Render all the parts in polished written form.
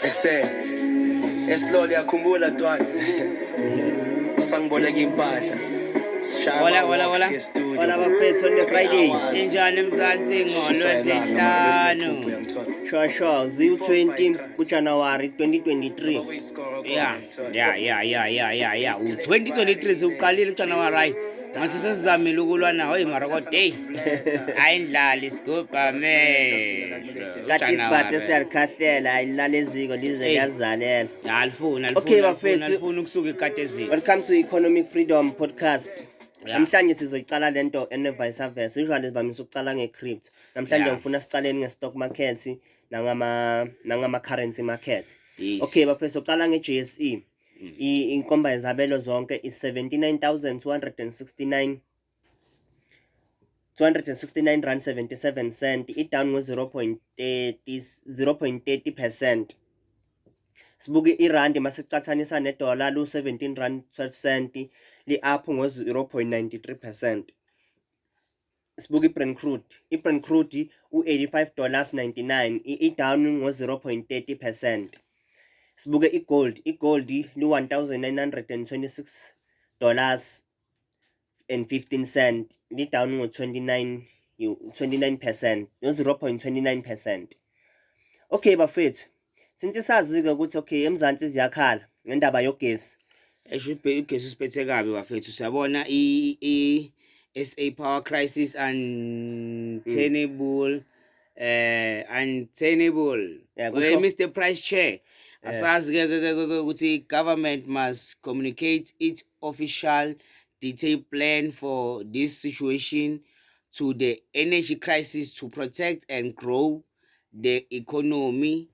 Ekuseni esilole yakhumbula Ntwana usangiboleka impahla. Hola bafethu on the Friday. Injani mzansi ngolwesihlanu. Sure, ziwu-20 kuJanuwari 2023. Yeah. U-2023 siuqalile uJanuwari hayi. Ngathi sesizamile ukulwa nawo iMarakoday. Ayindlali sigubha mehlo. Kade isiphathe siyalikhahlela ayilala eziko lize liyazalela. Alifuna ukusuka ikade eziko. Welcome to Economic Freedom Podcast. Namhlanje sizoyiqala lento ene-vice versa. Usually sivamise ukuqala nge-crypto. Namhlanje ngifuna sicaleni nge-stock market nangama currency market. Okay bafethu uqala nge-JSE. Inkomba yezabelo zonke is 79,269 rand 77 cent, i-down ngo-0.30%. Sibuke irandi masicathanisa nedola lu 17 rand 12 cent, li-up ngo-0.93%. Sibuke i-Brent crude u-$85.99, i-down ngo-0.30%. Sibuke i-gold $1,926.15, li-down ngo-29%, no-0.29%. Okay bafethu, since sazi-ke ukuthi okay eMzansi ziyakhala ngendaba yogesi. Ugesi usiphethe kabi bafethu, siyabona i-SA Power Crisis untenable. Mr. Price Chair. Asazi ukuthi government must communicate its official detailed plan for this situation to the energy crisis to protect and grow the economy.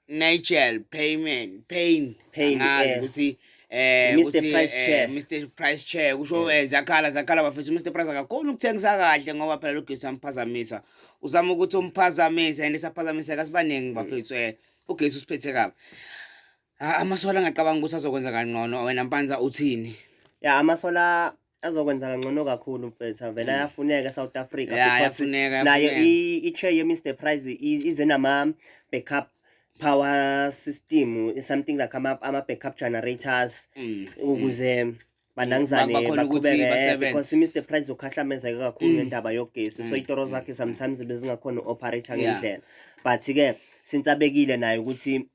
Natural pain ukuthi Mr. Price Chair kusho zakhala bafethu. Mr. Price akakhona ukuthengisa kahle ngoba phela lo gesi amphazamisa. Uzama ukuthi umphazamisa and esaphazamisa kasibaningi bafethu. Ugesi usiphethe kabi. Amasola ngaqabanga ukuthi azokwenza kangcono. Wena Mpanza uthini? Yeah, amasola azokwenza kangcono kakhulu mfethu. Vele ayafuneka eSouth Africa because nayo i-chair ye Mr. Price ize nama backup power system, is something like ama backup generators ukuze banangizane baqhubeke because Mr. Price ukhahlamezeka kakhulu ngendaba yogesi. So itoro zakhe sometimes bezingakhona operator ngendlela. But ke since abekile nayo ukuthi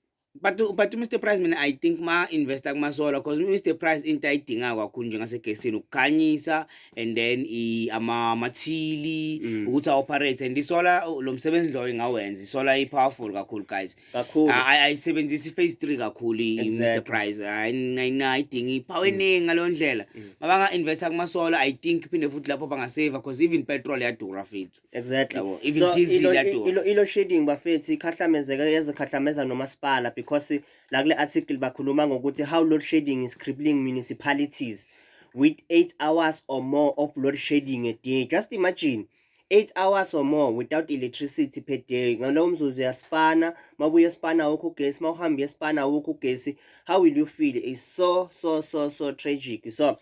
but Mr. Price mina I think ma investor kuma solar because Mr. Price into ayidinga kakhulu njengasegesini ukukhanyisa and then amathili ukuthi operate and isola lo msebenzi lo engawenza isola powerful kakhulu guys kakhulu. ayisebenzisa phase 3 kakhulu Mr. Price ayidinga ipower eningi ngalondlela mabanga investor kuma solar I think phinde futhi lapho bangasave because even petrol yadura fethu. Exactly. Even diesel yadura. Ilo shading bafethu ikhahlamezeka yezikhahlameza nomasipala because la kule article bakhuluma ngokuthi how load shedding is crippling municipalities with 8 hours or more of load shedding a day. Just imagine 8 hours or more without electricity per day. Ngalo mzuzu yaspana mabuye spana ukugesi mawuhambi yespana ukugesi, how will you feel? It's so tragic. So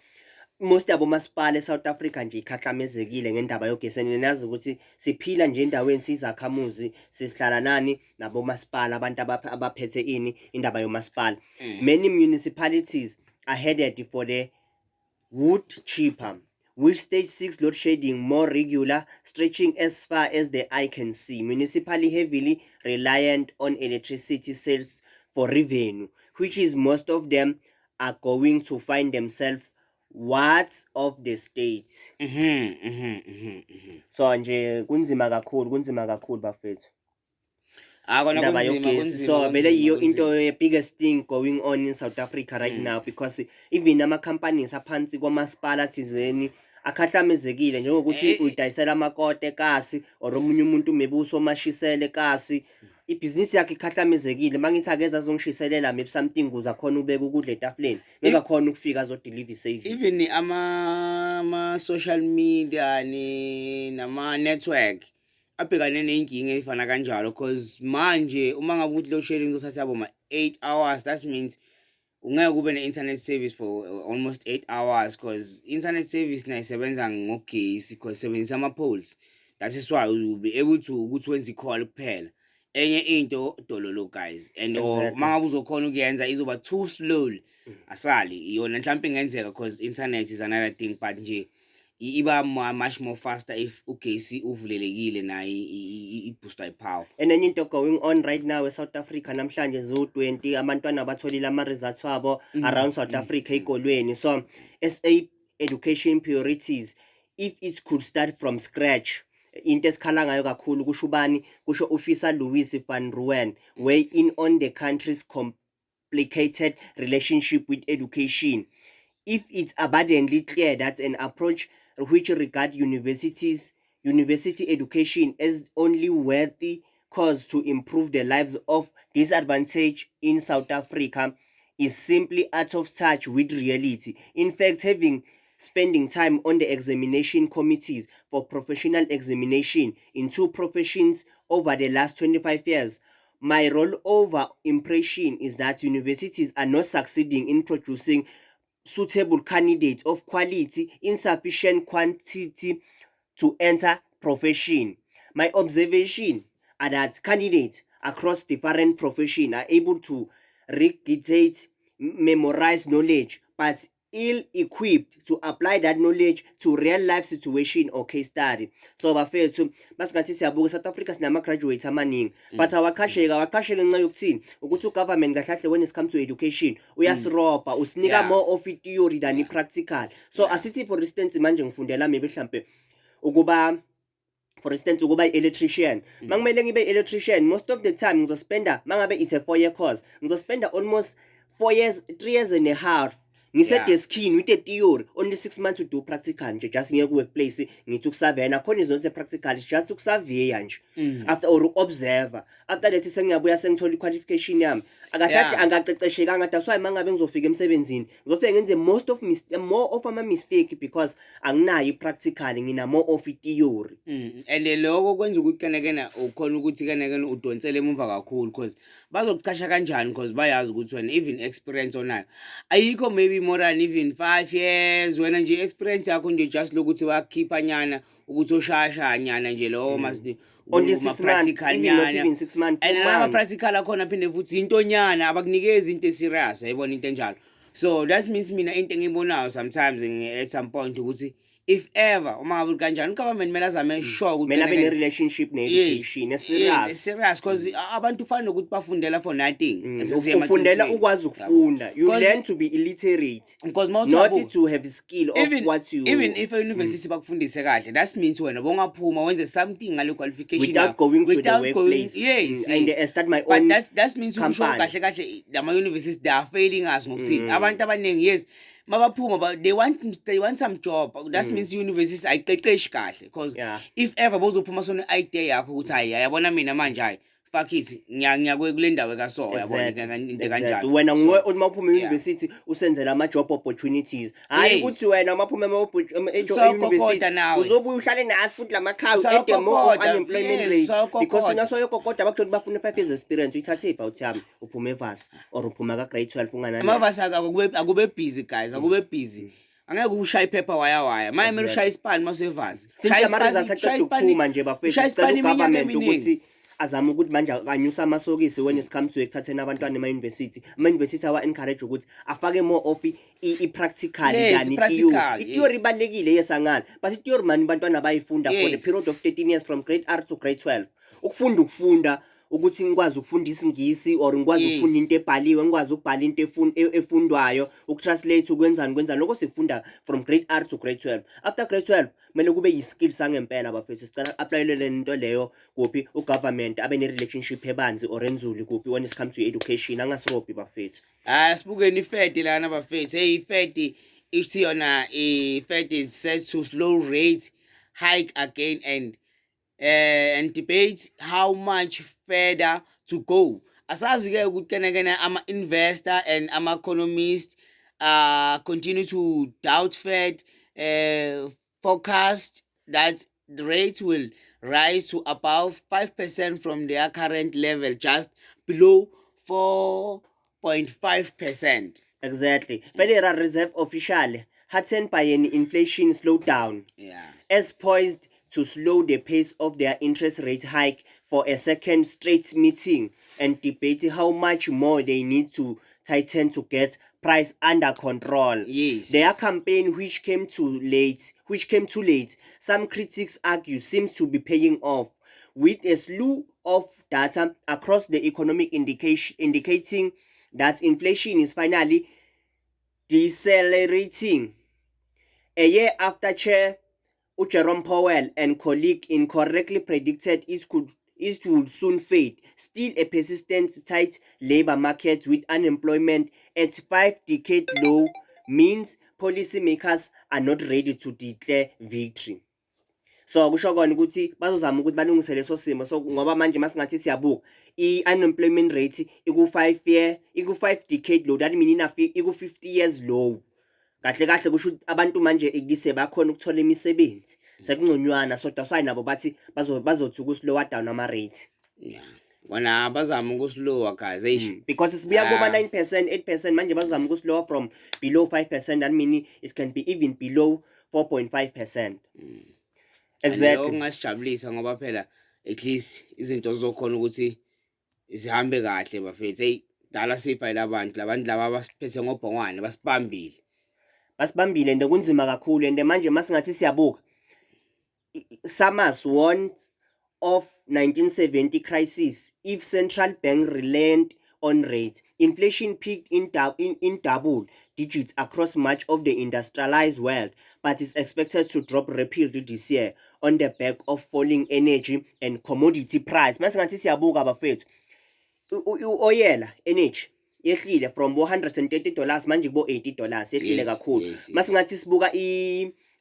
most abo masipala eSouth Africa nje ikhahlamezekile ngendaba yogesi. Ninazi ukuthi siphila nje endaweni sizakhamuzi sisihlala nani nabo masipala abantu abaphethe indaba yomasipala. Many municipalities are headed for the wood cheaper, with stage 6 load shedding more regular, stretching as far as the eye can see. Municipally heavily reliant on electricity sales for revenue, which is most of them are going to find themselves wards of the state. So nje kunzima kakhulu bafethu. So vele yiyo into biggest thing going on in South Africa right now because even ama companies aphansi kwamasipala thizeni akhahlamezekile njengokuthi uyidayisela amakote kasi or omunye umuntu maybe usomashisele kasi ibhizinisi yakhe ikhahlamezekile. Mangithi akeza azongishiselela maybe something uza khona ubeka ukudla etafuleni ngeke khona ukufika azo deliver service. Even ama social media nama network abhekane nenkinga efana kanjalo because manje uma ngabe uthi load shedding uzothatha yabo ma 8 hours, that means ungeke kube ne-internet service for almost 8 hours because internet service na isebenza ngogesi because sebenzisa ama poles. That is why you will be able to ukuthi wenze call kuphela enye into dololo guys and or Exactly. mangabe uzokhona ukuyenza izoba too slowly asali iyona mhlawumbe ingenzeka because internet is another thing but nje iba much more faster if ugesi uvulelekile na i-booster power. Enye into going on right now eSouth Africa namhlanje zo20 abantwana abatholile ama results wabo around South Africa ezikolweni. So SA education priorities, if it could start from scratch, into esikhala ngayo kakhulu kusho ubani, kusho Officer Louis van Rooyen, weigh in on the country's complicated relationship with education. If it's abundantly clear that an approach which regard university education as only worthy cause to improve the lives of disadvantaged in South Africa is simply out of touch with reality. In fact, spending time on the examination committees for professional examination in two professions over the last 25 years, my rollover impression is that universities are not succeeding in producing suitable candidates of quality in sufficient quantity to enter profession. My observation are that candidates across different professions are able to regurgitate, memorize knowledge, but ill-equipped to apply that knowledge to real-life situation or case study. So bafethu basingathi siyabuka South Africa sinama graduates amaningi, but awaqhasheka ngenxa yokuthini ukuthi ugovernment kahle when it comes to education uyasiroba usinika more of theory than practical. So asithi for instance manje ngifundela maybe mhlambe ukuba for instance ukuba electrician, mangimele ngibe electrician most of the time ngizospenda mangabe it's a 4-year course ngizospenda almost 3 years and a half ngisedeskini with a theory, only 6 months to do practical nje, just ngiye ku workplace ngithi ukusurveya nakhona izinto practical just ukusurveya nje after or observer. After that sengiyabuya sengithola qualification yami akahlathi angaqeqeshekanga, that's why mangabe ngizofika emsebenzini ngizofika ngenze more of ama mistake because anginayo practical, ngina more of theory. And lokho kwenza ukuthi kenekena ukhona ukuthi kenekena udonsele emuva kakhulu because bazokuchasha kanjani because bayazi ukuthi wena even experience onayo ayikho maybe more than even 5 years, wena nje experience yakho nje just lokuthi wakhipha nyana ukuthi oshasha nyana nje lo must only 6 months, even not even 6 months, and ama practical akhona phinde futhi into nyana abakunikeza into serious, yayibona into enjalo. So that means mina into engiyibonayo sometimes at some point ukuthi if ever uma ngabe kanjani government kumele azame sure ukuthi mina bene relationship ne education serious, serious because abantu ufana ukuthi bafundela for nothing. Ufundela ukwazi ukufunda, you learn to be illiterate because not to have skill of what you even if a university bakufundise kahle, that means wena bongaphuma wenze something ngale qualification without going to the workplace. Yes, and I start my but own that means usho kahle lama universities they are failing us ngokuthini abantu abaningi yes mabaphuma but they want some job. That means universities ayiqeqeshi kahle because if ever bozophuma sona idea yakho ukuthi hayi yabona mina manje hayi fuck it ngiyakwe kule ndawo kaso yabona into kanjalo. Wena nguwe uma uphuma university usenzela ama job opportunities, hayi ukuthi wena uma uphuma university uzobuya uhlale nathi futhi lamakhawu at the more of unemployment rate because naso yoko kodwa bakuthola bafuna 5 years experience uyithathe about yami uphuma evasi or uphuma ka grade 12 unganani amavasi akube busy guys, akube busy angeke ushaya iphepha waya maye mele ushaya isipani masevasi shaya isipani ukuphuma nje bafethu sicela ugovernment ukuthi azama ukuthi manje akanyusa amasokisi when it comes to ekuthatheni abantwana ema university. Ama university awa encourage ukuthi afake more of i-practical than i-theory ibalekile yes angani, but i-theory mani bantwana bayifunda for the period of 13 years from grade R to grade 12. Ukufunda ukuthi ngikwazi ukufunda isingisi or ngikwazi ukufunda into ebhaliwe, ngikwazi ukubhala into efundwayo, ukutranslate ukwenzani lokho sikufunda from grade R to grade 12. After grade 12 mele kube yi-skills angempela bafethu, sicela applyelele into leyo kuphi ugovernment abe ne-relationship ebanzi or enzuli kuphi when it comes to education, angasirobhi bafethu. Sibukeni ifedi lana bafethu. Hey ifedi ithi yona ifedi is set to slow rate hike again and debate how much further to go. Asazi ke ukuthi kenekena ama investor and ama economist continue to doubt Fed forecast that the rate will rise to above 5% from their current level, just below 4.5%. Exactly. Federal Reserve official heartened by an inflation slowdown, as poised to slow the pace of their interest rate hike for a second straight meeting and debate how much more they need to tighten to get price under control. Yes, Their yes. campaign, which came too late, some critics argue seems to be paying off, with a slew of data across the economic indicating that inflation is finally decelerating. A year after Chair Jerome Powell and colleague incorrectly predicted it would soon fade, still a persistent tight labor market with unemployment at 5-decade low means policymakers are not ready to declare victory. So kusho kona ukuthi bazozama ukuthi balungise leso simo, so ngoba manje masingathi siyabuka i-unemployment rate iku-5 decade low, that mean iku-50 years low. Kahle kahle kusho ukuthi abantu manje ekuse bakhona ukuthola imisebenzi sekungconywana, so that's why nabo bathi bazothi ukuslower down ama rate. Yeah, bona bazama ukuslower guys, Because sibuya kuma 9%, 8%, manje bazozama ukuslower from below 5%, that mean it can be even below 4.5%. Exactly. Okungasijabulisa ngoba phela at least izinto zokhona ukuthi zihambe kahle bafethu. Hey, dala sifayile abantu laba basiphethe ngobhongwane basibambile. Basibambile and kunzima kakhulu, and manje masingathi siyabuka Summers warned of 1970 crisis if central bank relent on rates. Inflation peaked in double digits across much of the industrialized world, but is expected to drop rapidly this year on the back of falling energy and commodity price. Masingathi siyabuka bafethu u-oil energy yehlile from $130 manje kubo $80, yehlile kakhulu. Masingathi sibuka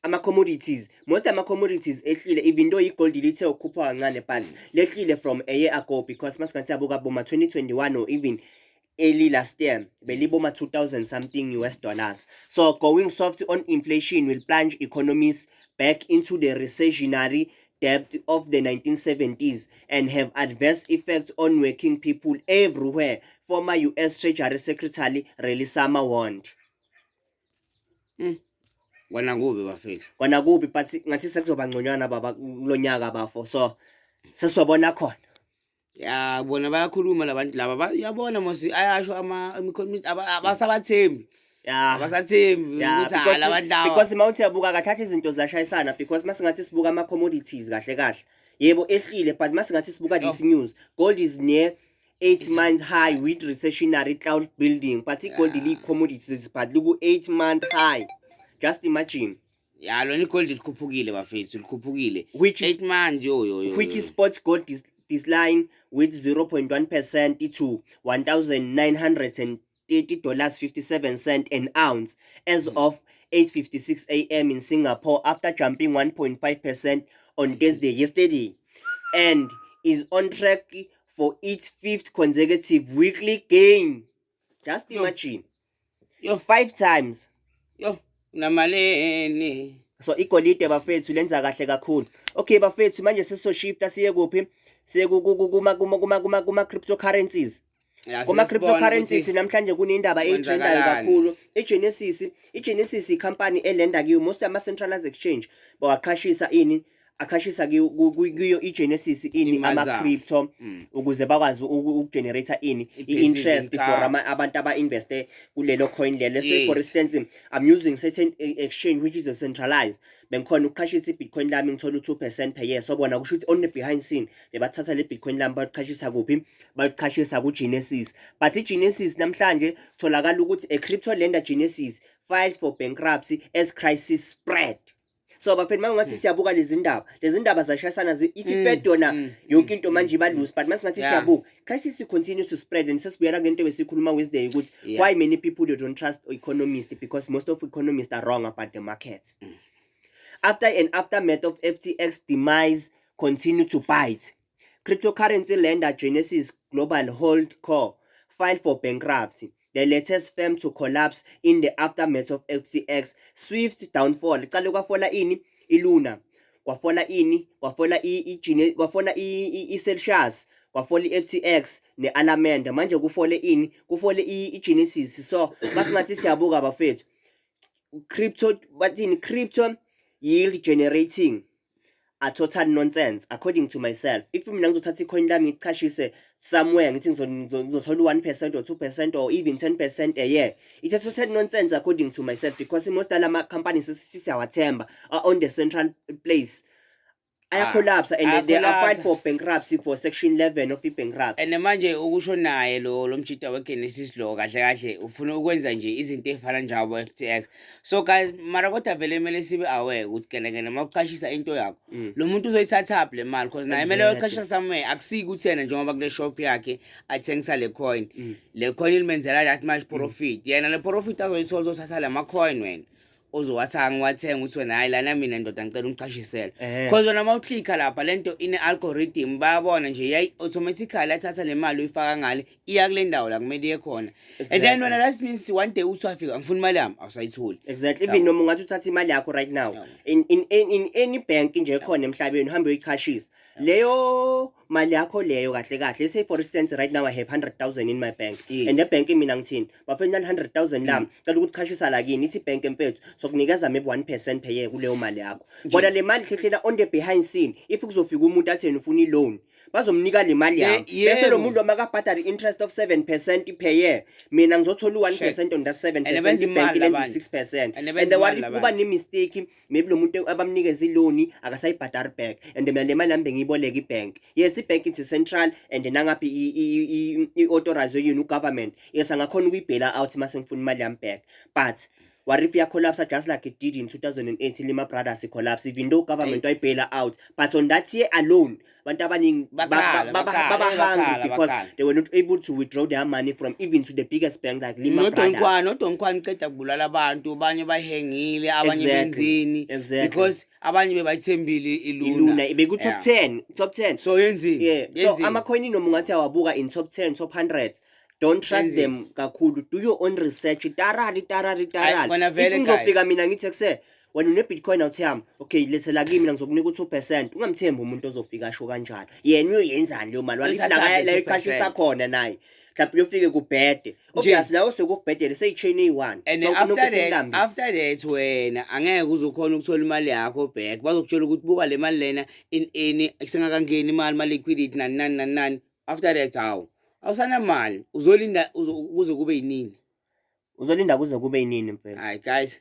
ama-commodities, most ama-commodities ehlile, even though i-gold lithe ukhupha kancane, but lehlile from a year ago, because masingathi siyabuka boma 2021 or even early last year beliboma 2,000 something US dollars. So going soft on inflation will plunge economies back into the recessionary depth of the 1970s and have adverse effects on working people everywhere, former US Treasury Secretary Relisama warned. Kwana kubi bafethu. Kwana kubi, but ngathi sekuzoba ngconywana baba kulonyaka bafo, so sesizobona khona. Ya bona bayakhuluma labantu laba, yabona mosi ayasho ama-economists abasabathembi. Yeah, abasathembi ukuthi labantu laba, because mawuthi yabuka kahle izinto zashayisana, because masingathi sibuka ama-commodities kahle kahle yebo ehlile, but masingathi sibuka this news, gold is near 8 months high with recessionary cloud building, but gold commodities but look 8 month high, just imagine. Ya lona igold likhuphukile bafethu, likhuphukile Which 8 months yo. Which sports gold decline with 0.1% to $1,930.57 an ounce as of 8:56 a.m. in Singapore, after jumping 1.5% on Thursday yesterday, and is on track for its 5th consecutive weekly gain. Just imagine. 5 times. Namaleni. So igolide bafethu lenza kahle kakhulu. Okay bafethu, manje sesishifta siye kuphi? Siye kuma cryptocurrencies. Kuma cryptocurrencies namhlanje kunendaba eyitrendayo kakhulu. iGenesis icompany elenda kiyo most ama centralized exchange bawaqhashisa akhashisa kuyo iGenesis ama crypto ukuze bakwazi ukugenerate i-interest for abantu aba-investe kulelo coin lelo. Say for instance, I'm using certain exchange which is a centralized, bengikhona ukuqhashisa i-Bitcoin lami ngithola 2% per year. So bona kusho ukuthi on the behind scene bebathatha le Bitcoin lami bayiqhashisa kuphi? Bayiqhashisa kuGenesis. But iGenesis namhlanje tholakala ukuthi a crypto lender Genesis files for bankruptcy as crisis spread. So bafethu mangathi siyabuka lezi ndaba zashayisana ithi Fed yona yonke into manje iba loose, but masingathi siyabuka crisis continues to spread, and sesibuyela ngento besikhuluma Wednesday ukuthi why many people don't trust economists, because most of economists are wrong about the markets. After an aftermath of FTX demise continue to bite, cryptocurrency lender Genesis Global Holdco filed for bankruptcy, the latest firm to collapse in the aftermath of FTX swift downfall. Qale kwafola ini iLuna, kwafola ini, kwafola kwafola iCelsius, kwafola iFTX neAlameda, manje kufole ini, kufole iGenesis. So masingathi siyabuka bafethu, crypto yield generating are total nonsense according to myself. If mina ngizothatha icoin lami ngichashise somewhere ngithi ngizothola 1% or 2% or even 10% a year, it's a total nonsense according to myself, because most alama companies siyawathemba are on the central place. Collapse and they are filed for bankruptcy for section 11 of bankruptcy. And manje ukusho naye lo mchita weGenesis lo kahle kahle ufuna ukwenza nje izinto ezifana njalo FTX. So guys, mara kodwa vele mele sibe aware ukuthi kena mawuqashisa into yakho lo muntu uzoyithatha up le mali, because naye mele uqashisa somewhere, akusiki ukuthi yena njengoba kule shop yakhe athengisa le coin. Le coin ilimenzela that much profit. Yena le profit azoyithola uzothatha la ma coin wena ozowathanga wathenga uthi wena hayi lana mina ndoda ngicela ungiqashisele, because wena mawuclicka lapha lento ine algorithm bayabona nje yayi automatically athatha le mali uyifaka ngale iya kule ndawo la kumele iye khona. And then wena that means one day uthi wafika ngifuna imali yami awusayitholi. Exactly. Even noma ungathi uthatha imali yakho right now in any bank nje khona emhlabeni uhambe uyiqashisa leyo mali yakho leyo kahle kahle. Say for instance right now I have 100,000 in my bank, and the bank mina ngithini bafuna 100,000 lami cela ukuthi qashisa la kini ithi bank emfethu sokunikeza maybe 1% per year kuleyo mali yakho. Kodwa le mali hlehlena on the behind scene, if kuzofika umuntu athi yena ufuna i-loan bazomnika le mali yakho bese lo muntu makabhadala interest of 7% per year, mina ngizothola 1% on that 7%, ibank lenza 6%. And the what if kuba ne mistake, maybe lo muntu abamnikeza i-loan akasayibhadari back, and mina le mali yami ngiyiboleka ibank. Yes, ibank is central and nangaphi i-authorize yini government, yes angakhona ukuyibhaila out mase ngifuna imali yami back. But what if you collapse just like it did in 2008 Lehman Brothers collapse, even though government I bail out, but on that year alone bantu abaningi hungry because they were not able to withdraw their money from even to the biggest bank like Lehman Brothers. Nodonkwani qeda kubulala abantu, abanye bahengile, abanye benzini because abanye bebayithembile iluna beku top 10. So yenzini, yeah, so ama coin noma ungathi awabuka in top 10 top 100, don't trust them kakhulu. Do your own research. Tarari. If ngizofika mina ngithi kuse wena une Bitcoin awuthi yami okay lethela kimi mina ngizokunika u2%, ungamthembi umuntu ozofika asho kanjalo yena uyenzani leyo mali walithi la iqashisa khona naye mhlawumbe uyofike kubhede obviously la osokubhedele seyichain e1. And after that wena angeke uzokhona ukuthola imali yakho back, bazokutshela ukuthi buka le mali lena in any kusengakangeni imali ma liquidity nani. After that awusana mali uzolinda kuze kube yinini, kuze kube yinini mfethu. Hayi guys,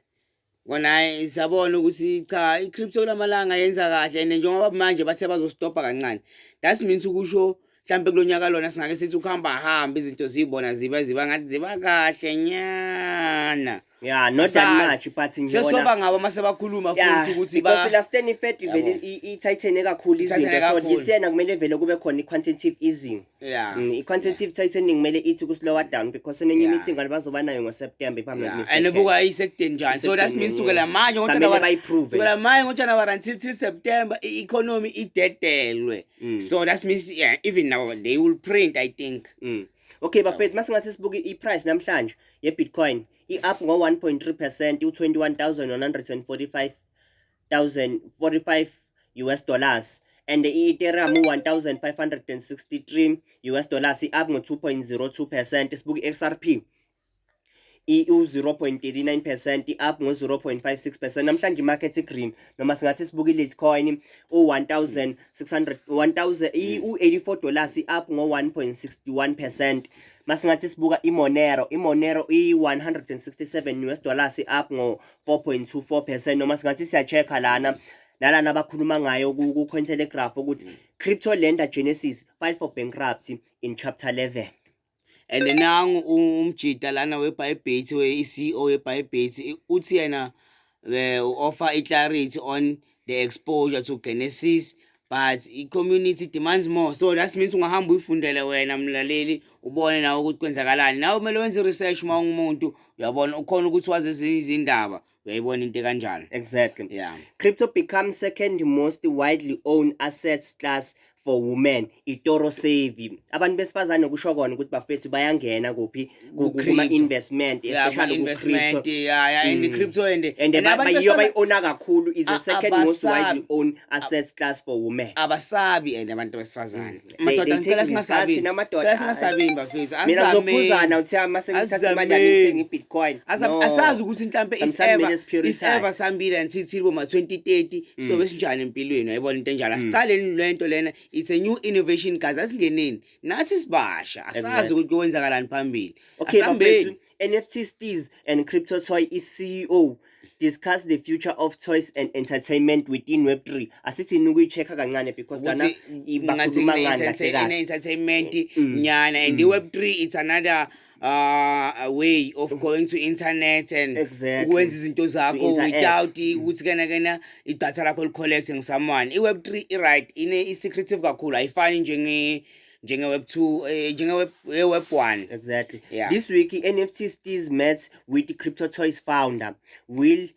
wona isabona ukuthi cha i-crypto lamalanga yenza kahle, and njengoba manje bathe bazostopa kancane, that means ukusho mhlambe kulonyaka lona singake sithi ukuhamba hamba izinto zibona ziba ngathi ziba kahle nyana. Yeah, not that much, but nje soba ngabo mase bakhuluma futhi ukuthi because last ten effect vele i-tighten kakhulu izinto, so lisena kumele vele kube khona i-quantitative easing. Yeah, i-quantitative tightening kumele ithi ku slower down because enye meeting bazoba nayo ngo-September if I'm not mistaken. And buka i-second njani, so that means ukela manje ngoJanuary until September i-economy idedelwe. So that means even now they will print, I think. Okay bafethu masingathi sibuke i-price namhlanje ye-Bitcoin i-up ngo 1.3% u-21,945 US dollars, and i-Ethereum $1,563 US dollars i-up ngo 2.02%. sibuke i-XRP u-0.39% i-up ngo 0.56%. namhlanje i-market i-green noma singathi sibuke i-Litecoin u-$84 dollars i-up ngo 1.61%. masingathi sibuka i-Monero i-$167 US dollars i-up ngo 4.24%. noma singathi siyachecka lana abakhuluma ngayo ku Cointelegraph ukuthi crypto lender Genesis filed for bankruptcy in chapter 11. And nangu umjita lana weBybit we-CEO weBybit uthi yena offer i-clarity on the exposure to Genesis, but i-community demands more. So that means ungahamba uyifundele wena mlaleli ubone nawe ukuthi kwenzakalani. Nawe kumele wenze research ma ungumuntu uyabona ukhona ukuthi wazi izindaba uyayibona into kanjalo. Exactly. Yeah. Crypto becomes second most widely owned assets class for women itoro savvy. Abantu besifazane kusho kona ukuthi bafethu bayangena kuphi kuma investment especially ku crypto. And crypto and Bayiyo bayiona kakhulu is the second most widely owned asset class for women. Abasabi and abantu besifazane. Amadoda ngicela singasabi namadoda. Singasabi bafethu. Mina ngizophuzana uthi mase ngithatha imali yami ngithenga iBitcoin. Asazi ukuthi mhlambe if ever sambile until boma 2030 so besinjani empilweni uyayibona into enjalo. Asiqaleni lento lena, it's a new innovation guys, asingeneni nathi sibasha asazi ukuthi kwenzakalani phambili. Okay, bafethu NFT steez and crypto toy CEO discuss the future of toys and entertainment within Web3. Asithi ukuyichecka kancane because dana bakhuluma ngani kahle kahle entertainment nyana and the Web3 it's another a way of going to internet and ukwenza izinto zakho without ukuthi kana idatha lakho collecting someone. iWeb3 right ine secretive kakhulu ayifani njenge Web2 Web1. Exactly. Yeah. This week NFT steez met with crypto toys founder Will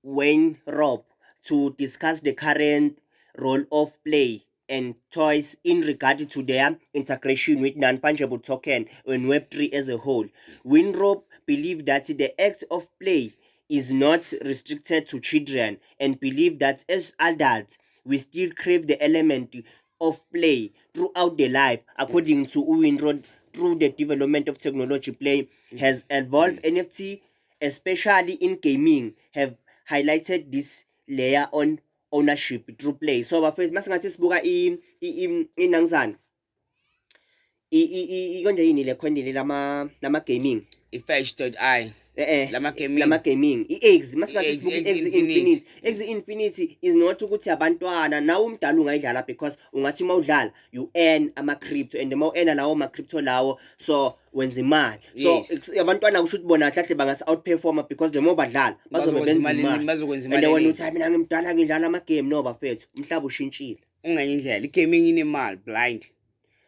Wainwright to discuss the current role of play and toys in regard to their integration with non-fungible token and Web3 as a whole. Wainwright believed that the act of play is not restricted to children and believe that as adults we still crave the element of play throughout the life. According to Wainwright, through the development of technology, play has evolved. NFT, especially in gaming, have highlighted this layer on ownership through play. So bafethu masingathi sibuka inangizana konje yini le coin lama gaming ifetch.ai lama gaming i-eggs masingathi sibuka eggs infinity is not ukuthi abantwana nawo umdala ungayidlala because ungathi mawudlala you earn ama crypto and uma earn lawo ma crypto lawo so wenza imali. So abantwana kusho ukuthi bona kahle bangasi outperform because the more badlala bazobe benza imali and wena uthi mina ngimdala ngidlala ama game no bafethu umhlaba ushintshile ungenye indlela igaming inemali blind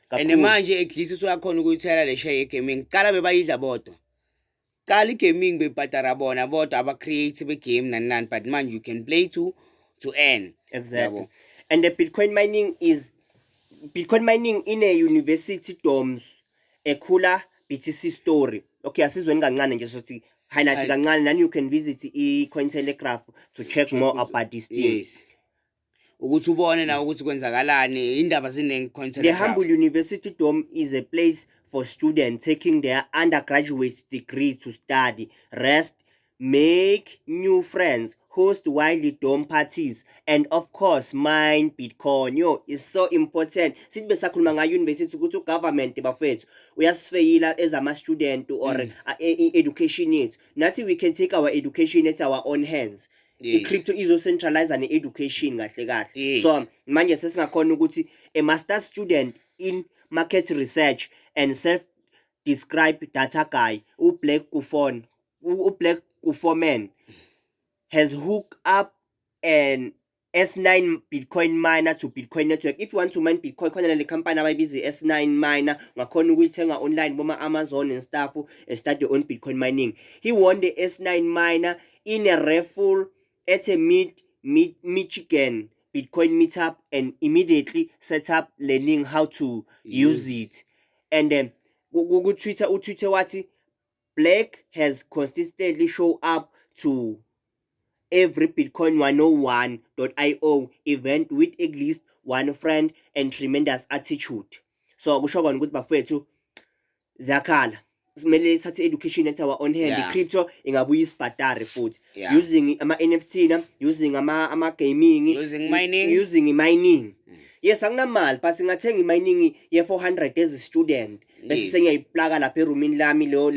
and manje eglisiso yakhona ukuyithela le share yegaming qala bebayidla bodwa qala igaming bebhatara bona bodwa aba create be game nani but manje you can play to earn. Exactly. And the Bitcoin mining in a university dorms ekhula BTC story. Okay, asizweni kancane nje sothi highlight kancane and you can visit Cointelegraph to check more about this thing. Yes. Ukuthi ubone na ukuthi kwenzakalani indaba zineng Cointelegraph. The Humble University dorm is a place for students taking their undergraduate degree to study, rest, make new friends, host widely dorm parties, and of course mine Bitcoin. Yo, is so important. Sithi besakhuluma nga university ukuthi government bafethu uyasifeyila as ama student or education yethu. Nathi we can take our education at our own hands. I-crypto izo-centralize ne-education kahle kahle. So manje sesingakhona ukuthi a master student in market research and self-described data guy Black Kufoman has hooked up an S9 Bitcoin miner to Bitcoin network. If you want to mine Bitcoin, khona le company abayibiza S9 miner ngakhona ukuyithenga online boma Amazon and stuff and start your own Bitcoin mining. He won the S9 miner in a raffle at a Michigan Bitcoin meetup and immediately set up learning how to use it. And then Twitter wathi Black has consistently shown up to every Bitcoin 101.io event with at least one friend and tremendous attitude. So kusho kona ukuthi bafethu zakhala simele thathe education at our own hand. The crypto ingabuya isibhadare futhi using ama NFT na using ama gaming using mining. Yes anginamali but singathenga mining ye 400 as a student bese sengiyayiplaka lapha erumini lami lo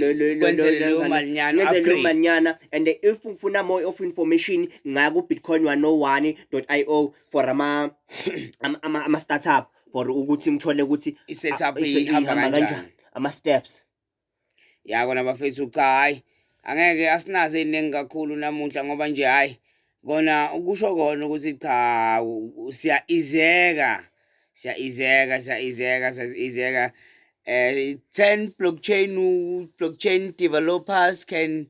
manyana and if ufuna more of information ngaya ku bitcoin101.io for ama startup for ukuthi ngithole ukuthi i-setup ihamba kanjani ama steps. Ya kona bafethu cha hayi angeke asinaze iningi kakhulu namuhla ngoba nje hayi kona ukusho kona ukuthi cha siyaizeka 10 blockchain developers can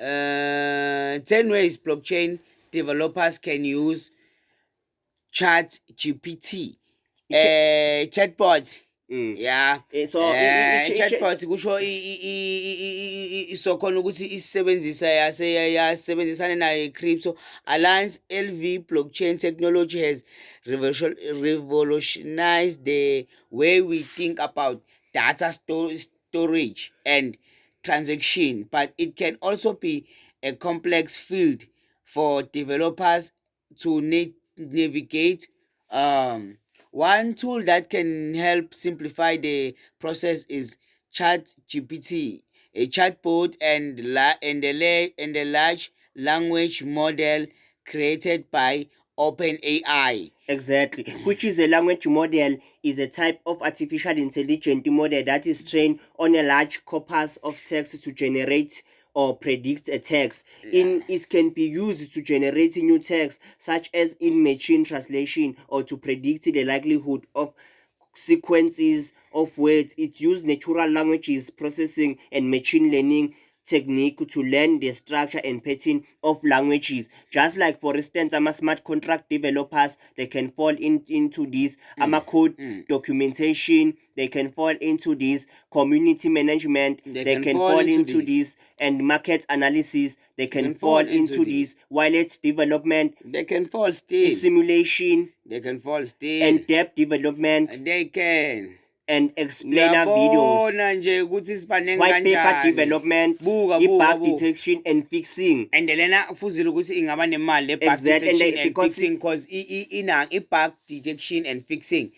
10 ways blockchain developers can use ChatGPT chatbot. Mm. Yeah. So Chatbot kusho isokhona ukuthi isebenzisa yasebenzisana nayo crypto Alliance LV blockchain technology has revolutionized the way we think about data storage and transaction, but it can also be a complex field for developers to navigate. One tool that can help simplify the process is ChatGPT, a chatbot and a large language model created by OpenAI. Exactly, which is a language model, is a type of artificial intelligence model that is trained on a large corpus of text to generate or predict a text. It can be used to generate new text, such as in machine translation, or to predict the likelihood of sequences of words. It uses natural languages processing and machine learning technique to learn the structure and pattern of languages. Just like, for instance, smart contract developers, they can fall into this code documentation, they can fall into this community management, they can fall into this, and market analysis, they can fall into this wallet development, they can fall still, simulation, they can fall still, and depth development, they can, and explainer videos, white paper development, bug detection and fixing. And lena kufuzile ukuthi ingaba nemali le bug detection and fixing, because i-bug detection and fixing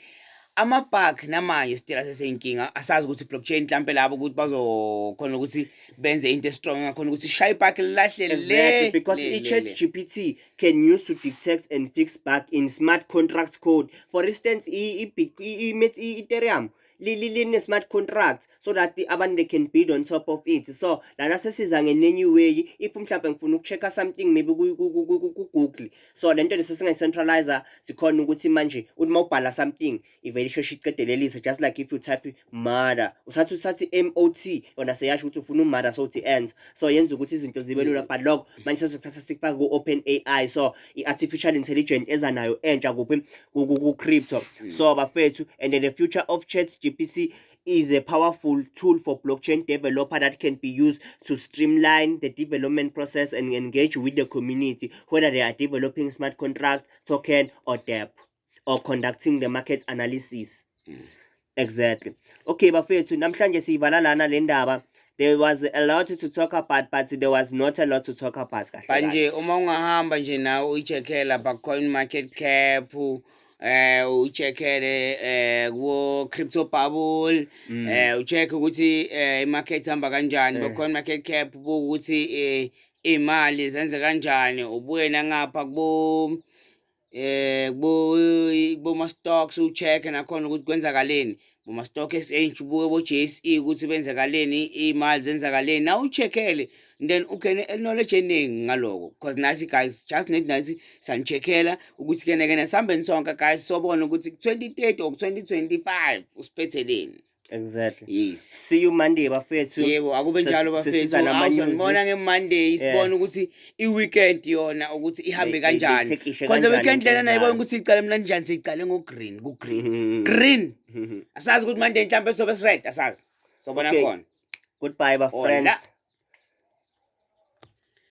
ama-bug namanje still asesenkinga. Asazi ukuthi blockchain mhlampe labo ukuthi bazokhona ukuthi benze into strong ngakhona ukuthi shaye ibug lilahle le. Exactly, because i-ChatGPT can use to detect and fix bug in smart contract code. For instance, Ethereum line-smart contract, so that abantu they can build on top of it. So lana sesiza ngenye way, if mhlawumbe ngifuna ukuchecka something maybe ku-Google, so lento lesesingayi-centralizer, sikhona ukuthi manje uthi mawubhala something ivele isheshe iqedelelise. Just like if you type mother, usathi MOT, yona seyasho ukuthi ufuna umother, so uthi ends, so yenza ukuthi izinto zibe lula. But lokho manje sesizothatha sikufake ku-OpenAI, so i-artificial intelligence eza nayo entsha kuphi ku-crypto. So bafethu, and then the future of ChatGPT is a powerful tool for blockchain developer that can be used to streamline the development process and engage with the community, whether they are developing smart contract, token, or dApp, or conducting the market analysis. Exactly. Okay, bafethu, namhlanje siyivala lana le ndaba. There was a lot to talk about, but there was not a lot to talk about. Manje uma ungahamba nje nawe uyicheckela ba coin market cap, ucheckele ku crypto bubble, ucheck ukuthi imarket ihamba kanjani, ba coin market cap ukuthi imali zenze kanjani, ubuye nangapha kubo ma stocks ucheck nakhona ukuthi kwenzakaleni. Boma stock exchange buke bo JSE ukuthi benzakaleni, imali zenzakaleni. Now ucheckele, then ukene knowledge eningi ngaloko, because nathi guys just need nathi sancheckela ukuthi kene sihambeni sonke guys sobona ukuthi 2030 or 2025 usiphetheleni. Exactly. Yes. See you Monday bafethu. Yebo akube njalo bafethu. Awusibona ngeMonday sibona ukuthi iweekend yona ukuthi ihambe kanjani. Kodwa weekend lena nayibona ukuthi icale mina njani, sicale ngogreen, green. Asazi ukuthi Monday mhlambe sobe red, asazi. Sobona khona. Goodbye my friends.